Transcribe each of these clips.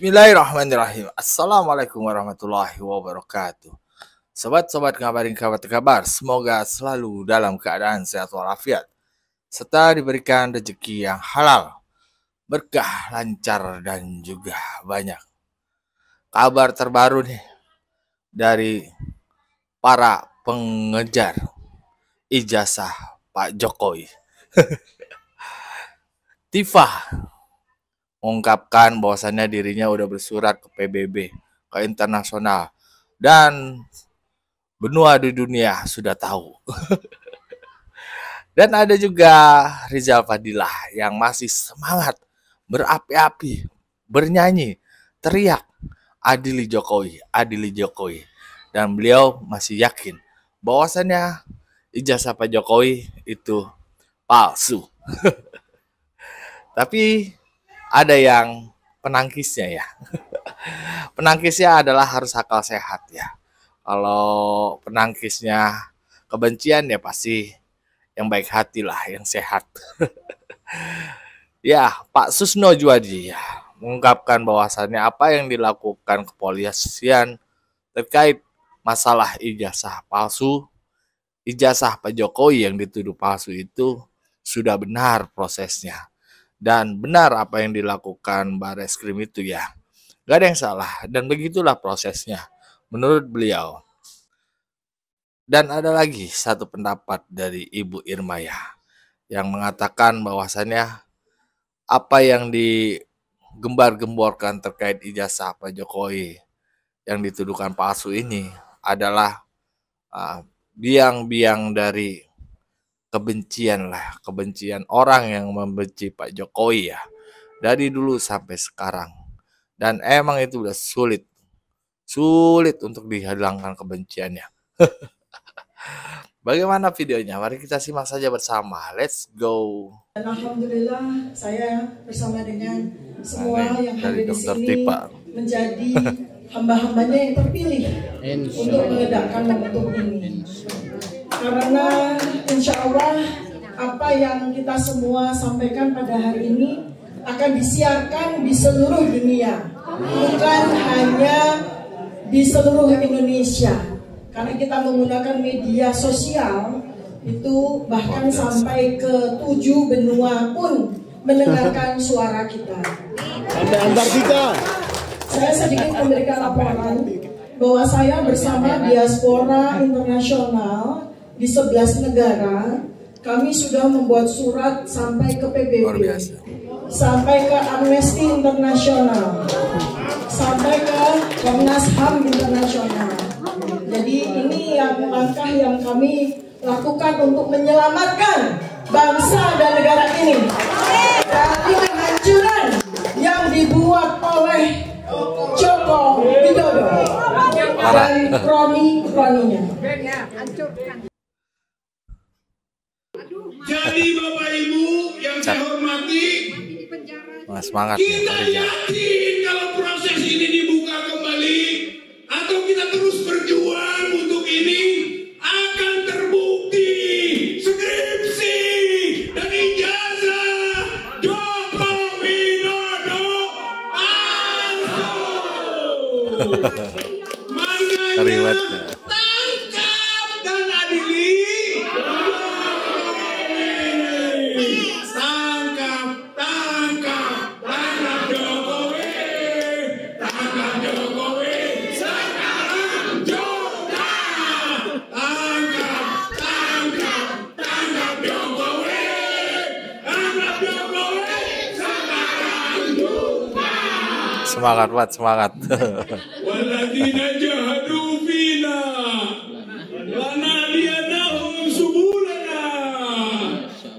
Bismillahirrahmanirrahim. Assalamualaikum warahmatullahi wabarakatuh. Sobat-sobat ngabarin kabar, semoga selalu dalam keadaan sehat walafiat, serta diberikan rezeki yang halal, berkah, lancar, dan juga banyak. Kabar terbaru nih dari para pengejar ijazah Pak Jokowi. Tifa mengungkapkan bahwasannya dirinya udah bersurat ke PBB, ke internasional, dan benua di dunia sudah tahu. Dan ada juga Rizal Fadilah yang masih semangat, berapi-api, bernyanyi, teriak, adili Jokowi, adili Jokowi. Dan beliau masih yakin bahwasannya ijazah Pak Jokowi itu palsu. Tapi ada yang penangkisnya ya. Penangkisnya adalah harus akal sehat ya. Kalau penangkisnya kebencian ya pasti yang baik hati lah, yang sehat. Ya, Pak Susno Juadi ya mengungkapkan bahwasannya apa yang dilakukan kepolisian terkait masalah ijazah palsu, ijazah Pak Jokowi yang dituduh palsu itu sudah benar prosesnya. Dan benar apa yang dilakukan Barreskrim itu ya. Gak ada yang salah. Dan begitulah prosesnya menurut beliau. Dan ada lagi satu pendapat dari Ibu Irmaya yang mengatakan bahwasannya apa yang digembar-gemborkan terkait ijazah Pak Jokowi yang dituduhkan palsu ini adalah biang-biang dari kebencian lah, kebencian orang yang membenci Pak Jokowi ya, dari dulu sampai sekarang. Dan emang itu udah sulit untuk dihilangkan kebenciannya. Bagaimana videonya? Mari kita simak saja bersama. Let's go. Dan alhamdulillah saya bersama dengan semua yang hadir di sini menjadi hamba-hambanya yang terpilih untuk menegakkan momentum ini. Karena insya Allah apa yang kita semua sampaikan pada hari ini akan disiarkan di seluruh dunia, bukan hanya di seluruh Indonesia. Karena kita menggunakan media sosial itu bahkan sampai ke 7 benua pun mendengarkan suara kita. Sampai Antartika. Saya sedikit memberikan laporan bahwa saya bersama diaspora internasional di 11 negara, kami sudah membuat surat sampai ke PBB, sampai ke Amnesty International, sampai ke Komnas HAM Internasional. Jadi ini yang langkah yang kami lakukan untuk menyelamatkan bangsa dan negara ini dari kehancuran yang dibuat oleh Joko Widodo dan kroni-kroninya. Jadi Bapak Ibu yang saya hormati, semangat kita yakin kalau proses ini dibuka kembali atau kita terus berjuang untuk ini akan terbukti skripsi dan ijazah Joko Widodo palsu. Makanya tangkap dan adili. Semangat buat semangat. Walladzina jahadu fina lanahdiyanahum subulana.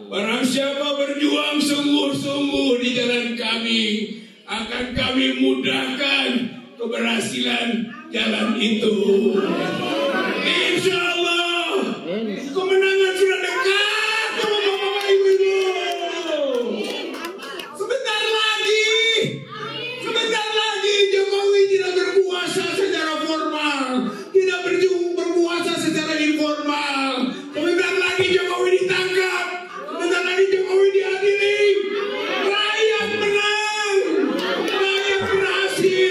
Barang siapa berjuang sungguh-sungguh di jalan kami, akan kami mudahkan keberhasilan jalan itu. Insya Allah kemenangan sudah dekat. Bapak Ibu. Sebentar lagi Jokowi tidak berkuasa secara formal, tidak berkuasa secara informal. Sebentar lagi Jokowi ditangkap, sebentar lagi Jokowi diadili. Rakyat menang, rakyat berhasil.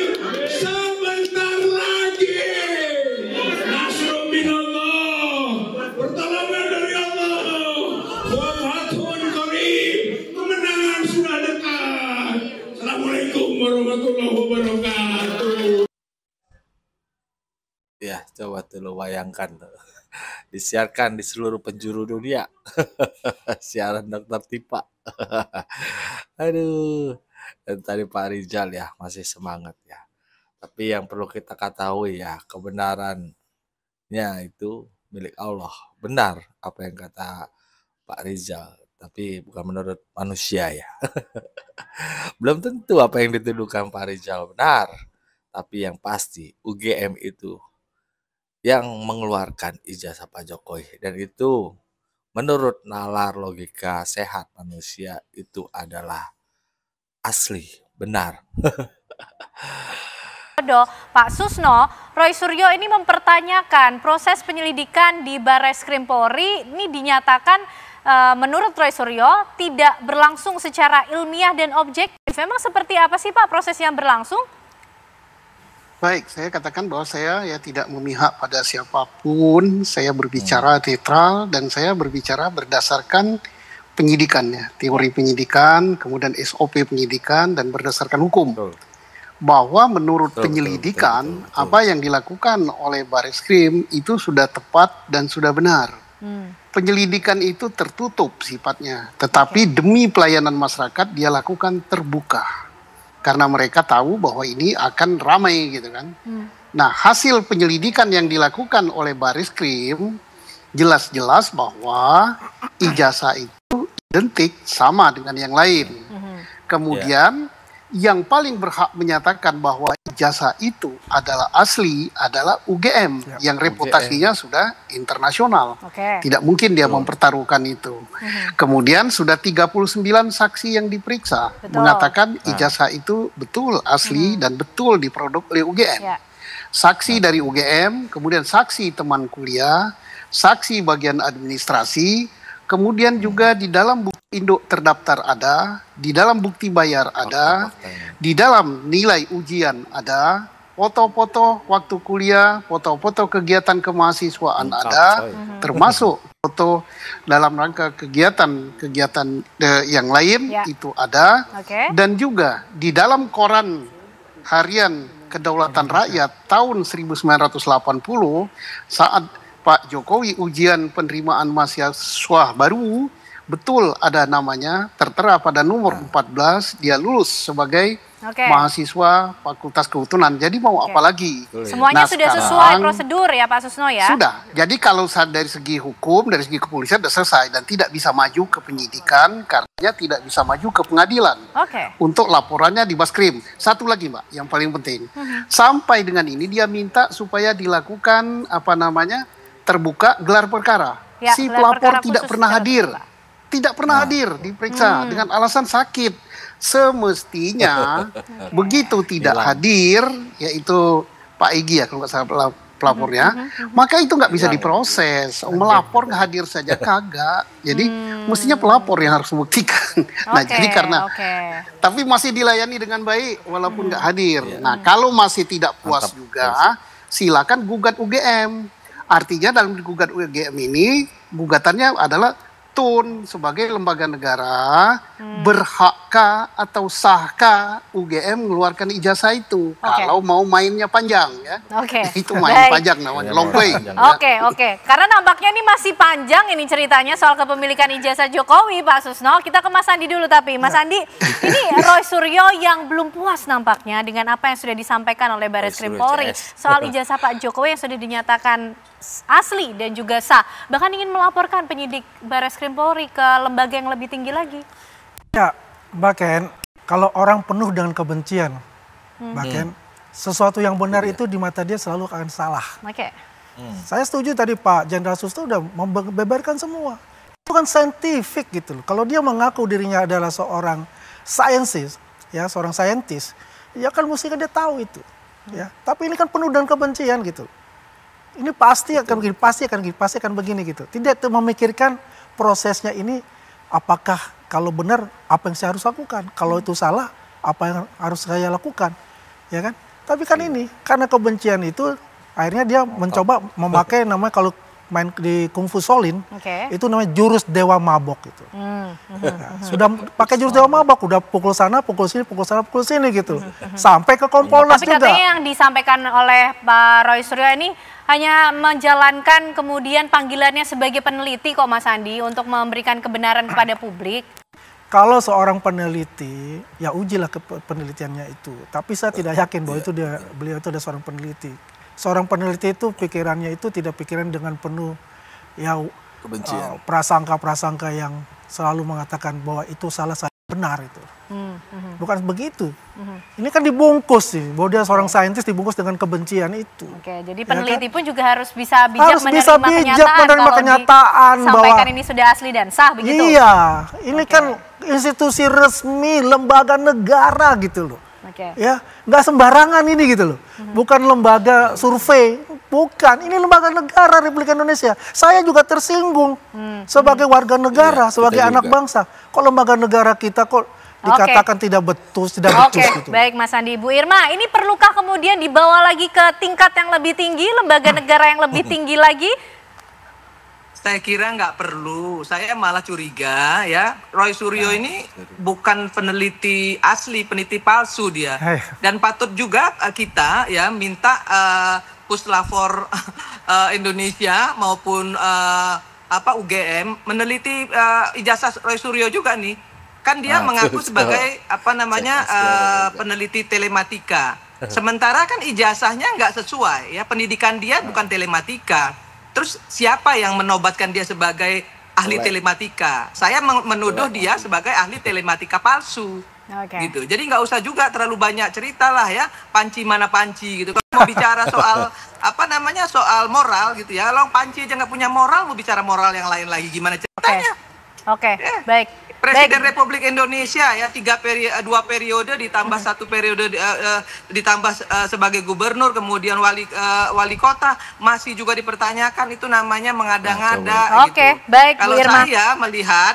Assalamualaikum warahmatullahi wabarakatuh. Ya, coba tuh lo bayangkan tuh. Disiarkan di seluruh penjuru dunia. Siaran Dokter Tipa. Aduh. Dan tadi Pak Rizal ya masih semangat ya. Tapi yang perlu kita ketahui ya, kebenarannya itu milik Allah. Benar apa yang kata Pak Rizal, tapi bukan menurut manusia ya. Belum tentu apa yang dituduhkan Pak Rizal benar. Tapi yang pasti UGM itu yang mengeluarkan ijazah Pak Jokowi. Dan itu menurut nalar logika sehat manusia itu adalah asli, benar. Pak Susno, Roy Suryo ini mempertanyakan proses penyelidikan di Barreskrim Polri ini dinyatakan menurut Roy Suryo tidak berlangsung secara ilmiah dan objektif. Memang seperti apa sih Pak proses yang berlangsung? Baik, saya katakan bahwa saya ya tidak memihak pada siapapun, saya berbicara netral dan saya berbicara berdasarkan penyidikannya, teori penyidikan, kemudian SOP penyidikan dan berdasarkan hukum. Betul. Bahwa menurut penyelidikan betul. Apa yang dilakukan oleh Barreskrim itu sudah tepat dan sudah benar. Penyelidikan itu tertutup sifatnya, tetapi demi pelayanan masyarakat dia lakukan terbuka. Karena mereka tahu bahwa ini akan ramai gitu kan. Nah, hasil penyelidikan yang dilakukan oleh Barreskrim jelas-jelas bahwa ijazah itu identik sama dengan yang lain. Kemudian yang paling berhak menyatakan bahwa ijazah itu adalah asli adalah UGM yang reputasinya sudah internasional. Tidak mungkin dia mempertaruhkan itu. Kemudian sudah 39 saksi yang diperiksa mengatakan ijazah itu betul asli dan betul diproduk oleh UGM. Saksi dari UGM, kemudian saksi teman kuliah, saksi bagian administrasi, kemudian juga di dalam bukti induk terdaftar ada, di dalam bukti bayar ada, di dalam nilai ujian ada, foto-foto waktu kuliah, foto-foto kegiatan kemahasiswaan ada, termasuk foto dalam rangka kegiatan yang lain itu ada, dan juga di dalam koran harian Kedaulatan Rakyat tahun 1980 saat Pak Jokowi ujian penerimaan mahasiswa baru, betul ada namanya, tertera pada nomor 14, dia lulus sebagai mahasiswa Fakultas Kehutanan. Jadi mau apa lagi? Semuanya sudah sesuai prosedur ya Pak Susno ya? Sudah. Jadi kalau dari segi hukum, dari segi kepolisian sudah selesai dan tidak bisa maju ke penyidikan karena tidak bisa maju ke pengadilan. Untuk laporannya di Barreskrim. Satu lagi Mbak, yang paling penting. Sampai dengan ini dia minta supaya dilakukan terbuka gelar perkara. Si pelapor tidak pernah hadir. Tidak pernah hadir diperiksa dengan alasan sakit. Semestinya begitu tidak hadir, yaitu Pak Egy ya kalau nggak salah pelapornya, maka itu nggak bisa diproses. Melapor nggak hadir saja kagak. Jadi mestinya pelapor yang harus membuktikan. Nah jadi karena tapi masih dilayani dengan baik walaupun nggak hadir. Nah kalau masih tidak puas juga, silakan gugat UGM. Artinya dalam gugat UGM ini, gugatannya adalah TUN sebagai lembaga negara, berhakkah atau sahkah UGM mengeluarkan ijazah itu? Kalau mau mainnya panjang ya. Itu main panjang namanya, long way. Karena nampaknya ini masih panjang ini ceritanya soal kepemilikan ijazah Jokowi Pak Susno. Kita ke Mas Andi dulu tapi, Mas Andi, ini Roy Suryo yang belum puas nampaknya dengan apa yang sudah disampaikan oleh Barreskrim Polri soal ijazah Pak Jokowi yang sudah dinyatakan asli dan juga sah. Bahkan ingin melaporkan penyidik Barreskrim Polri ke lembaga yang lebih tinggi lagi. Ya, Mbak Ken, kalau orang penuh dengan kebencian, Mbak Ken, sesuatu yang benar itu di mata dia selalu akan salah. Saya setuju tadi Pak Jenderal Susto udah membeberkan semua. Itu kan saintifik gitu loh. Kalau dia mengaku dirinya adalah seorang scientist, ya seorang saintis, ya kan mesti kan dia tahu itu. Ya, tapi ini kan penuh dengan kebencian gitu. Ini pasti akan begini, pasti akan begini gitu. Tidak memikirkan prosesnya ini, apakah kalau benar apa yang saya harus lakukan, kalau itu salah apa yang harus saya lakukan, ya kan? Tapi kan ini karena kebencian itu akhirnya dia mencoba memakai namanya kalau main di Kungfu Shaolin, itu namanya jurus Dewa Mabok itu. Sudah pakai jurus Dewa Mabok, udah pukul sana, pukul sini, pukul sana, pukul sini gitu. Sampai ke Kompolnas juga. Tapi katanya yang disampaikan oleh Pak Roy Suryo ini hanya menjalankan kemudian panggilannya sebagai peneliti kok Mas Andi untuk memberikan kebenaran kepada publik. Kalau seorang peneliti, ya ujilah penelitiannya itu. Tapi saya tidak yakin bahwa beliau itu ada seorang peneliti. Seorang peneliti itu pikirannya itu tidak pikiran dengan penuh ya prasangka-prasangka yang selalu mengatakan bahwa itu salah, saya benar itu. Bukan begitu. Ini kan dibungkus sih, bahwa dia seorang saintis dibungkus dengan kebencian itu. Oke, jadi peneliti pun juga harus bisa bijak menerima kenyataan bahwa sampaikan ini sudah asli dan sah begitu. Iya, ini kan institusi resmi, lembaga negara gitu loh. Ya, nggak sembarangan ini gitu loh. Bukan lembaga survei, bukan. Ini lembaga negara Republik Indonesia. Saya juga tersinggung sebagai warga negara, sebagai anak bangsa. Kok lembaga negara kita kok dikatakan tidak betul, tidak becus gitu. Baik Mas Andi. Bu Irma, ini perlukah kemudian dibawa lagi ke tingkat yang lebih tinggi, lembaga negara yang lebih tinggi lagi? Saya kira nggak perlu. Saya malah curiga ya, Roy Suryo ini bukan peneliti asli, peneliti palsu dia. Dan patut juga kita ya minta Puslapor Indonesia maupun UGM meneliti ijazah Roy Suryo juga nih. Kan dia mengaku sebagai peneliti telematika. Sementara kan ijazahnya nggak sesuai ya, pendidikan dia bukan telematika. Terus siapa yang menobatkan dia sebagai ahli telematika? Saya menuduh dia sebagai ahli telematika palsu. Gitu. Jadi nggak usah juga terlalu banyak cerita lah ya, panci mana panci gitu. Kalau mau bicara soal soal moral gitu ya, kalau panci aja nggak punya moral, mau bicara moral yang lain lagi gimana ceritanya? Baik. Presiden Republik Indonesia ya 2 periode ditambah 1 periode ditambah sebagai gubernur, kemudian wali kota, masih juga dipertanyakan, itu namanya mengada-ngada gitu. Baik, kalau Bu Irma. Saya melihat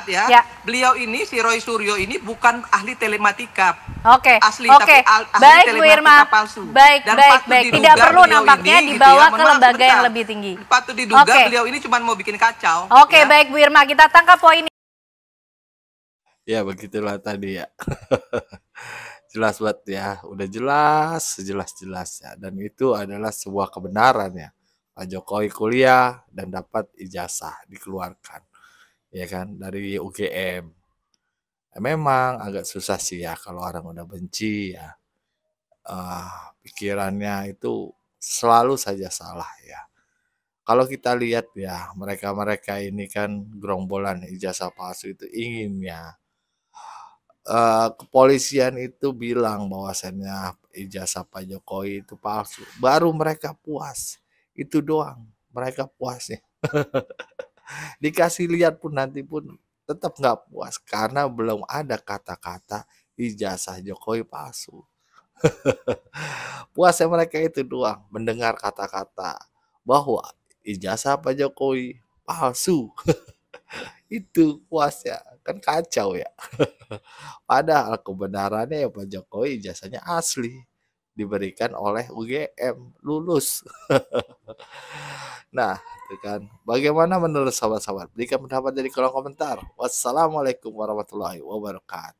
beliau ini, si Roy Suryo ini bukan ahli telematika asli, tapi ahli telematika palsu. Baik. Tidak perlu nampaknya dibawa ke lembaga yang lebih tinggi. Patut diduga beliau ini cuma mau bikin kacau. Baik Bu Irma, kita tangkap poin ini. Ya begitulah tadi ya. Jelas banget ya, udah jelas, sejelas-jelas ya. Dan itu adalah sebuah kebenaran ya. Pak Jokowi kuliah dan dapat ijazah dikeluarkan, ya kan, dari UGM. Memang agak susah sih ya kalau orang udah benci ya. Pikirannya itu selalu saja salah ya. Kalau kita lihat ya, mereka-mereka ini kan gerombolan ijazah palsu itu inginnya kepolisian itu bilang bahwasannya ijazah Pak Jokowi itu palsu, baru mereka puas. Itu doang, mereka puas ya. Dikasih lihat pun nanti pun tetap nggak puas karena belum ada kata-kata ijazah Jokowi palsu. Puasnya mereka itu doang, mendengar kata-kata bahwa ijazah Pak Jokowi palsu. Itu puasnya, kan kacau ya. Padahal kebenarannya ya Pak Jokowi ijazahnya asli, diberikan oleh UGM, lulus. Nah, itu kan. Bagaimana menurut sahabat-sahabat? Berikan pendapat di kolom komentar. Wassalamualaikum warahmatullahi wabarakatuh.